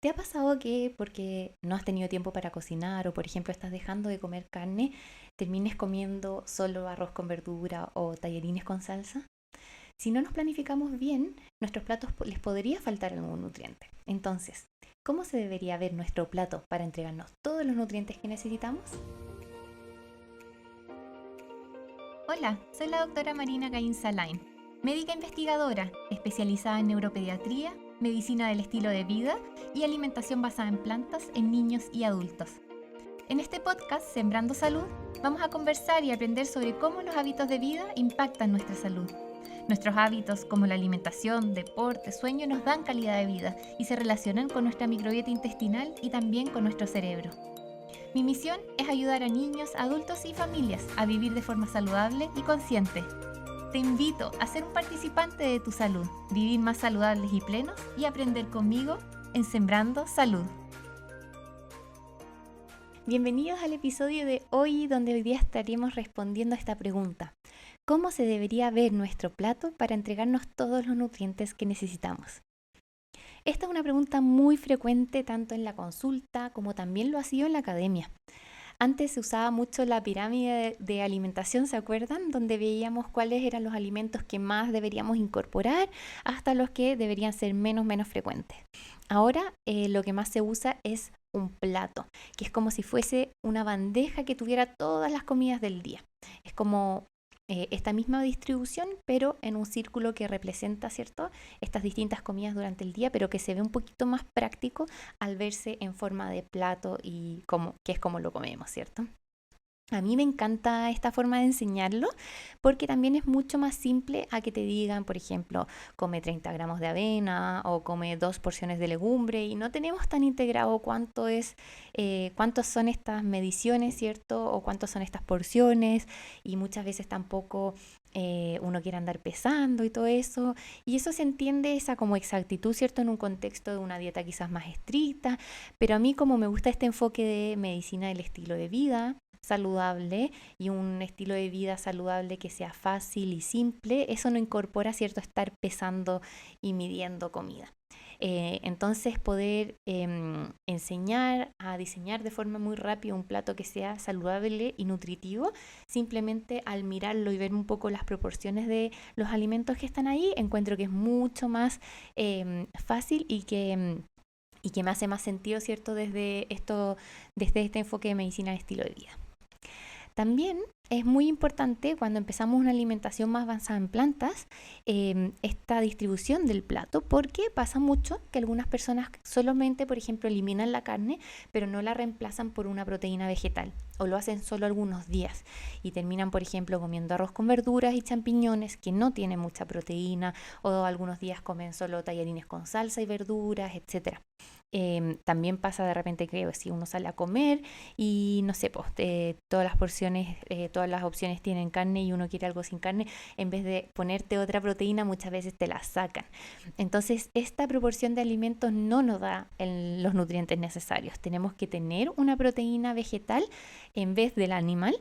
¿Te ha pasado que porque no has tenido tiempo para cocinar o por ejemplo estás dejando de comer carne, termines comiendo solo arroz con verdura o tallarines con salsa? Si no nos planificamos bien, nuestros platos les podría faltar algún nutriente. Entonces, ¿cómo se debería ver nuestro plato para entregarnos todos los nutrientes que necesitamos? Hola, soy la doctora Marina Gainza Lain, médica investigadora especializada en neuropediatría, medicina del estilo de vida y alimentación basada en plantas en niños y adultos. En este podcast, Sembrando Salud, vamos a conversar y aprender sobre cómo los hábitos de vida impactan nuestra salud. Nuestros hábitos como la alimentación, deporte, sueño nos dan calidad de vida y se relacionan con nuestra microbiota intestinal y también con nuestro cerebro. Mi misión es ayudar a niños, adultos y familias a vivir de forma saludable y consciente. Te invito a ser un participante de tu salud, vivir más saludables y plenos y aprender conmigo en Sembrando Salud. Bienvenidos al episodio de hoy, donde hoy día estaremos respondiendo a esta pregunta: ¿cómo se debería ver nuestro plato para entregarnos todos los nutrientes que necesitamos? Esta es una pregunta muy frecuente tanto en la consulta como también lo ha sido en la academia. Antes se usaba mucho la pirámide de alimentación, ¿se acuerdan? Donde veíamos cuáles eran los alimentos que más deberíamos incorporar hasta los que deberían ser menos frecuentes. Ahora lo que más se usa es un plato, que es como si fuese una bandeja que tuviera todas las comidas del día. Es como esta misma distribución, pero en un círculo que representa, ¿cierto?, estas distintas comidas durante el día, pero que se ve un poquito más práctico al verse en forma de plato y que es como lo comemos, ¿cierto? A mí me encanta esta forma de enseñarlo porque también es mucho más simple a que te digan, por ejemplo, come 30 gramos de avena o come 2 porciones de legumbre, y no tenemos tan integrado cuántos son estas mediciones, ¿cierto? O cuántos son estas porciones, y muchas veces tampoco uno quiere andar pesando y todo eso, y eso se entiende esa como exactitud, ¿cierto? En un contexto de una dieta quizás más estricta, pero a mí como me gusta este enfoque de medicina del estilo de vida saludable y un estilo de vida saludable que sea fácil y simple, eso no incorpora, ¿cierto?, estar pesando y midiendo comida. Entonces poder enseñar a diseñar de forma muy rápida un plato que sea saludable y nutritivo, simplemente al mirarlo y ver un poco las proporciones de los alimentos que están ahí, encuentro que es mucho más fácil y que me hace más sentido, ¿cierto?, desde este enfoque de medicina de estilo de vida. También es muy importante cuando empezamos una alimentación más avanzada en plantas, esta distribución del plato, porque pasa mucho que algunas personas solamente, por ejemplo, eliminan la carne, pero no la reemplazan por una proteína vegetal, o lo hacen solo algunos días y terminan, por ejemplo, comiendo arroz con verduras y champiñones, que no tiene mucha proteína, o algunos días comen solo tallarines con salsa y verduras, etcétera. También pasa de repente que si uno sale a comer y no sé, pues todas las porciones, todas las opciones tienen carne y uno quiere algo sin carne, en vez de ponerte otra proteína, muchas veces te la sacan. Entonces, esta proporción de alimentos no nos da los nutrientes necesarios. Tenemos que tener una proteína vegetal en vez del animal.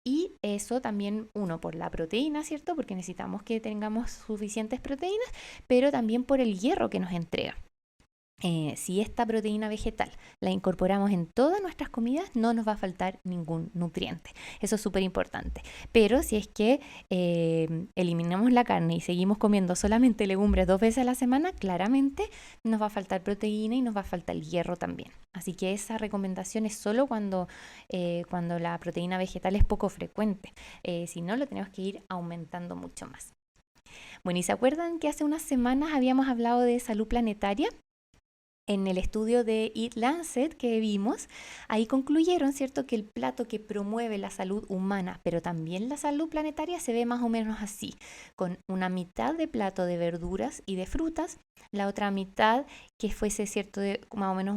Y eso también, uno, por la proteína, ¿cierto? Porque necesitamos que tengamos suficientes proteínas, pero también por el hierro que nos entrega. Si esta proteína vegetal la incorporamos en todas nuestras comidas, no nos va a faltar ningún nutriente. Eso es súper importante. Pero si es que eliminamos la carne y seguimos comiendo solamente legumbres 2 veces a la semana, claramente nos va a faltar proteína y nos va a faltar el hierro también. Así que esa recomendación es solo cuando la proteína vegetal es poco frecuente. Si no, lo tenemos que ir aumentando mucho más. Bueno, ¿y se acuerdan que hace unas semanas habíamos hablado de salud planetaria? En el estudio de Eat Lancet que vimos, ahí concluyeron, ¿cierto?, que el plato que promueve la salud humana, pero también la salud planetaria, se ve más o menos así, con una mitad de plato de verduras y de frutas, la otra mitad que fuese, ¿cierto?, de más o menos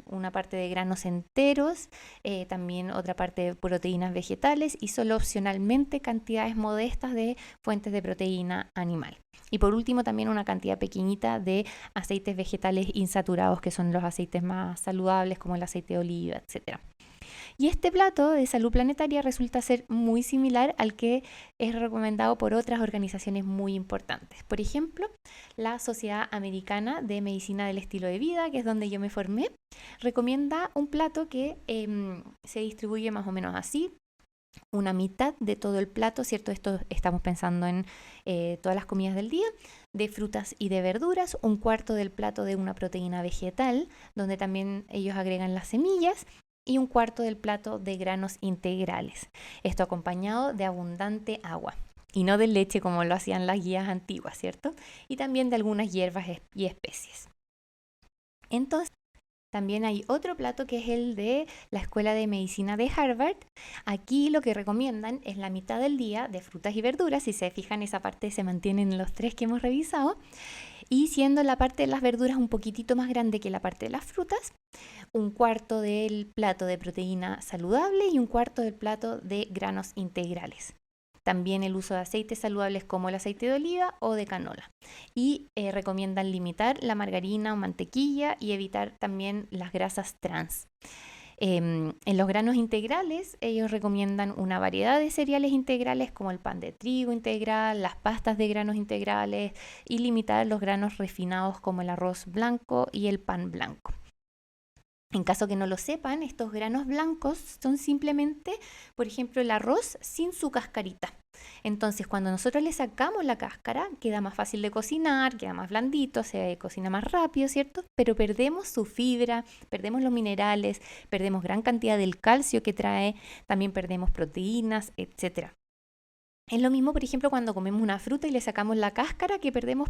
una parte de granos enteros, también otra parte de proteínas vegetales y solo opcionalmente cantidades modestas de fuentes de proteína animal. Y por último, también una cantidad pequeñita de aceites vegetales insaturados, que son los aceites más saludables, como el aceite de oliva, etc. Y este plato de salud planetaria resulta ser muy similar al que es recomendado por otras organizaciones muy importantes. Por ejemplo, la Sociedad Americana de Medicina del Estilo de Vida, que es donde yo me formé, recomienda un plato que se distribuye más o menos así: una mitad de todo el plato, ¿cierto? Esto estamos pensando en todas las comidas del día, de frutas y de verduras, un cuarto del plato de una proteína vegetal, donde también ellos agregan las semillas, y un cuarto del plato de granos integrales. Esto acompañado de abundante agua. Y no de leche como lo hacían las guías antiguas, ¿cierto? Y también de algunas hierbas y especies. Entonces, también hay otro plato que es el de la Escuela de Medicina de Harvard. Aquí lo que recomiendan es la mitad del día de frutas y verduras. Si se fijan, esa parte se mantiene en los 3 que hemos revisado. Y siendo la parte de las verduras un poquitito más grande que la parte de las frutas, un cuarto del plato de proteína saludable y un cuarto del plato de granos integrales. También el uso de aceites saludables como el aceite de oliva o de canola. Y recomiendan limitar la margarina o mantequilla y evitar también las grasas trans. En los granos integrales, ellos recomiendan una variedad de cereales integrales como el pan de trigo integral, las pastas de granos integrales, y limitar los granos refinados como el arroz blanco y el pan blanco. En caso que no lo sepan, estos granos blancos son simplemente, por ejemplo, el arroz sin su cascarita. Entonces, cuando nosotros le sacamos la cáscara, queda más fácil de cocinar, queda más blandito, se cocina más rápido, ¿cierto? Pero perdemos su fibra, perdemos los minerales, perdemos gran cantidad del calcio que trae, también perdemos proteínas, etcétera. Es lo mismo, por ejemplo, cuando comemos una fruta y le sacamos la cáscara, que perdemos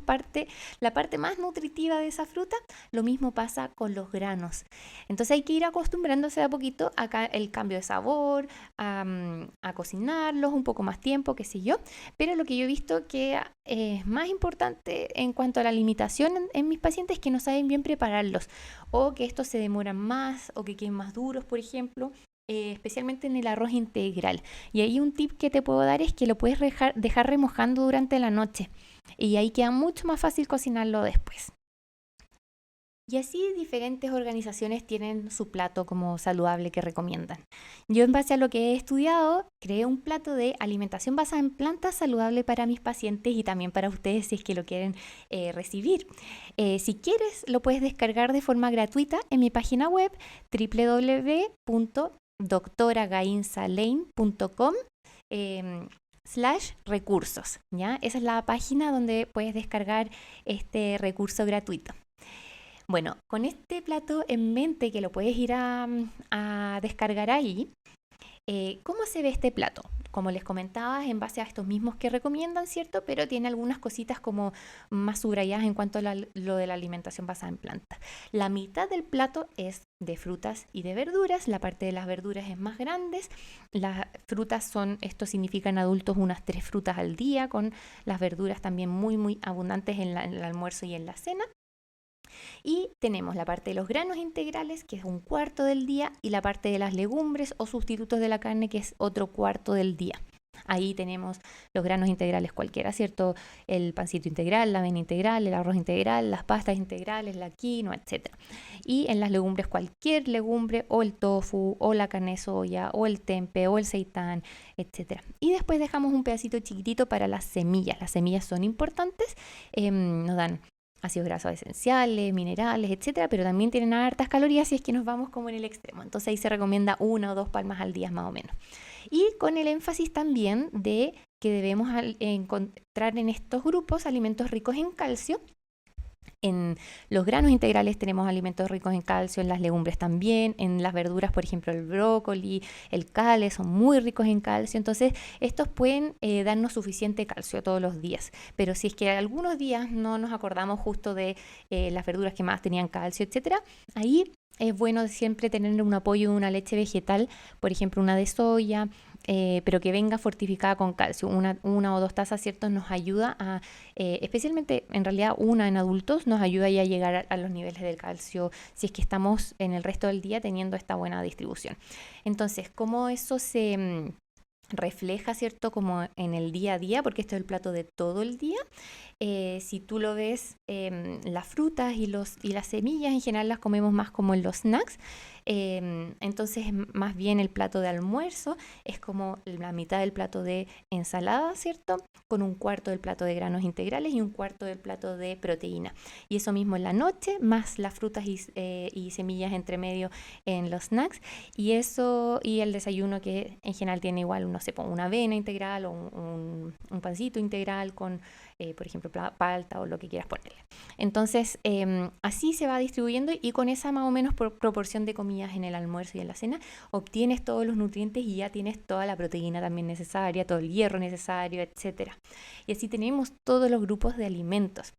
la parte más nutritiva de esa fruta. Lo mismo pasa con los granos. Entonces hay que ir acostumbrándose de a poquito a el cambio de sabor, a cocinarlos un poco más tiempo, qué sé yo. Pero lo que yo he visto que es más importante en cuanto a la limitación en mis pacientes es que no saben bien prepararlos, o que estos se demoran más, o que queden más duros, por ejemplo. Especialmente en el arroz integral. Y ahí un tip que te puedo dar es que lo puedes dejar remojando durante la noche, y ahí queda mucho más fácil cocinarlo después. Y así diferentes organizaciones tienen su plato como saludable que recomiendan. Yo, en base a lo que he estudiado, creé un plato de alimentación basada en plantas saludable para mis pacientes y también para ustedes si es que lo quieren recibir. Si quieres, lo puedes descargar de forma gratuita en mi página web www.doctoragainsalane.com /recursos, ¿ya? Esa es la página donde puedes descargar este recurso gratuito. Bueno, con este plato en mente, que lo puedes ir a descargar ahí, ¿cómo se ve este plato? Como les comentaba, en base a estos mismos que recomiendan, ¿cierto? Pero tiene algunas cositas como más subrayadas en cuanto a lo de la alimentación basada en plantas. La mitad del plato es de frutas y de verduras. La parte de las verduras es más grande. Las frutas esto significa en adultos unas 3 frutas al día, con las verduras también muy, muy abundantes en el almuerzo y en la cena. Y tenemos la parte de los granos integrales, que es un cuarto del día, y la parte de las legumbres o sustitutos de la carne, que es otro cuarto del día. Ahí tenemos los granos integrales cualquiera, ¿cierto? El pancito integral, la avena integral, el arroz integral, las pastas integrales, la quinoa, etc. Y en las legumbres, cualquier legumbre, o el tofu, o la carne de soya, o el tempe, o el seitán, etc. Y después dejamos un pedacito chiquitito para las semillas. Las semillas son importantes, nos dan ácidos grasos esenciales, minerales, etcétera, pero también tienen hartas calorías si es que nos vamos como en el extremo. Entonces ahí se recomienda 1 o 2 palmas al día más o menos. Y con el énfasis también de que debemos encontrar en estos grupos alimentos ricos en calcio. En los granos integrales tenemos alimentos ricos en calcio, en las legumbres también, en las verduras, por ejemplo, el brócoli, el kale, son muy ricos en calcio. Entonces, estos pueden darnos suficiente calcio todos los días. Pero si es que algunos días no nos acordamos justo de las verduras que más tenían calcio, etcétera, ahí es bueno siempre tener un apoyo de una leche vegetal, por ejemplo, una de soya, pero que venga fortificada con calcio. Una o 2 tazas, ¿cierto? Nos ayuda a, especialmente en realidad una en adultos, nos ayuda ya a llegar a los niveles del calcio si es que estamos en el resto del día teniendo esta buena distribución. Entonces, ¿cómo eso se refleja, ¿cierto? Como en el día a día, porque esto es el plato de todo el día. Si tú lo ves, las frutas y las semillas en general las comemos más como en los snacks. Entonces, más bien el plato de almuerzo es como la mitad del plato de ensalada, ¿cierto? Con un cuarto del plato de granos integrales y un cuarto del plato de proteína. Y eso mismo en la noche, más las frutas y semillas entre medio en los snacks. Y eso, y el desayuno que en general tiene igual, no sé, una avena integral o un pancito integral con, por ejemplo, palta o lo que quieras ponerle. Entonces, así se va distribuyendo y con esa más o menos proporción de comidas en el almuerzo y en la cena, obtienes todos los nutrientes y ya tienes toda la proteína también necesaria, todo el hierro necesario, etcétera. Y así tenemos todos los grupos de alimentos.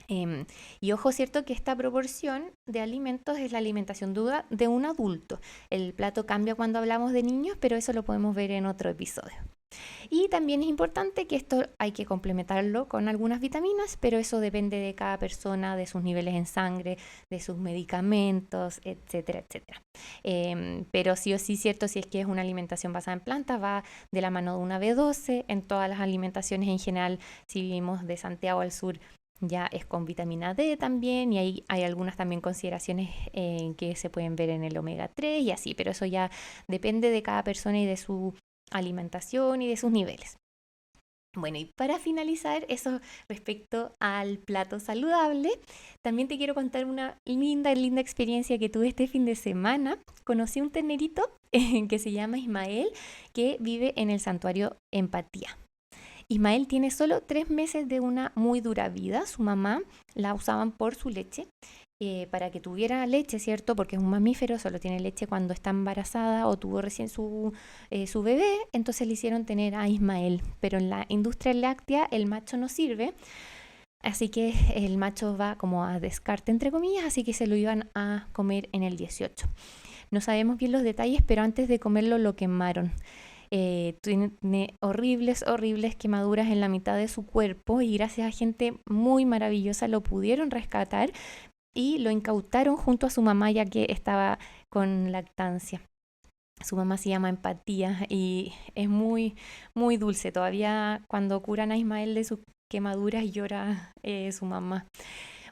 Y ojo, cierto que esta proporción de alimentos es la alimentación de un adulto. El plato cambia cuando hablamos de niños, pero eso lo podemos ver en otro episodio. Y también es importante que esto hay que complementarlo con algunas vitaminas, pero eso depende de cada persona, de sus niveles en sangre, de sus medicamentos, etcétera, etcétera. Pero sí o sí, cierto, si es que es una alimentación basada en plantas, va de la mano de una B12. En todas las alimentaciones en general, si vivimos de Santiago al sur, ya es con vitamina D también, y ahí hay algunas también consideraciones que se pueden ver en el omega 3 y así, pero eso ya depende de cada persona y de su alimentación y de sus niveles. Bueno, y para finalizar eso respecto al plato saludable, también te quiero contar una linda experiencia que tuve este fin de semana. Conocí un ternerito que se llama Ismael, que vive en el santuario Empatía. Ismael tiene solo 3 meses de una muy dura vida. Su mamá la usaban por su leche, para que tuviera leche, ¿cierto? Porque es un mamífero, solo tiene leche cuando está embarazada o tuvo recién su bebé. Entonces le hicieron tener a Ismael. Pero en la industria láctea el macho no sirve. Así que el macho va como a descarte, entre comillas, así que se lo iban a comer en el 18. No sabemos bien los detalles, pero antes de comerlo lo quemaron. Tiene horribles quemaduras en la mitad de su cuerpo y gracias a gente muy maravillosa lo pudieron rescatar y lo incautaron junto a su mamá ya que estaba con lactancia. Su mamá se llama Empatía y es muy, muy dulce. Todavía cuando curan a Ismael de sus quemaduras llora su mamá.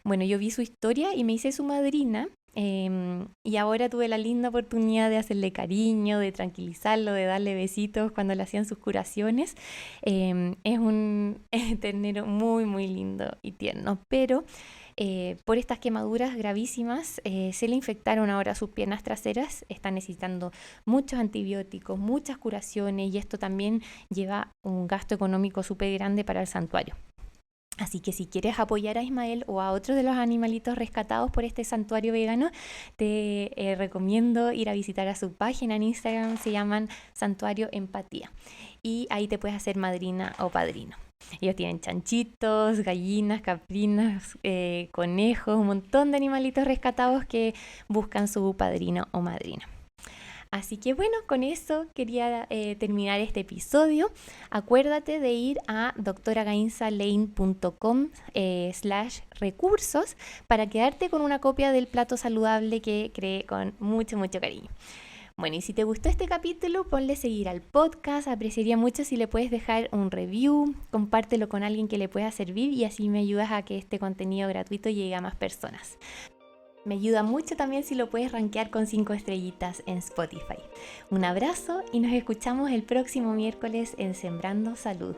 Bueno, yo vi su historia y me hice su madrina. Y ahora tuve la linda oportunidad de hacerle cariño, de tranquilizarlo, de darle besitos cuando le hacían sus curaciones. Es un ternero muy, muy lindo y tierno, pero por estas quemaduras gravísimas se le infectaron ahora sus piernas traseras, está necesitando muchos antibióticos, muchas curaciones y esto también lleva un gasto económico súper grande para el santuario. Así que si quieres apoyar a Ismael o a otros de los animalitos rescatados por este santuario vegano, te recomiendo ir a visitar a su página en Instagram, se llaman Santuario Empatía. Y ahí te puedes hacer madrina o padrino. Ellos tienen chanchitos, gallinas, caprinas, conejos, un montón de animalitos rescatados que buscan su padrino o madrina. Así que bueno, con eso quería terminar este episodio. Acuérdate de ir a doctoragainzalane.com/recursos para quedarte con una copia del plato saludable que creé con mucho, mucho cariño. Bueno, y si te gustó este capítulo, ponle seguir al podcast. Apreciaría mucho si le puedes dejar un review, compártelo con alguien que le pueda servir y así me ayudas a que este contenido gratuito llegue a más personas. Me ayuda mucho también si lo puedes rankear con 5 estrellitas en Spotify. Un abrazo y nos escuchamos el próximo miércoles en Sembrando Salud.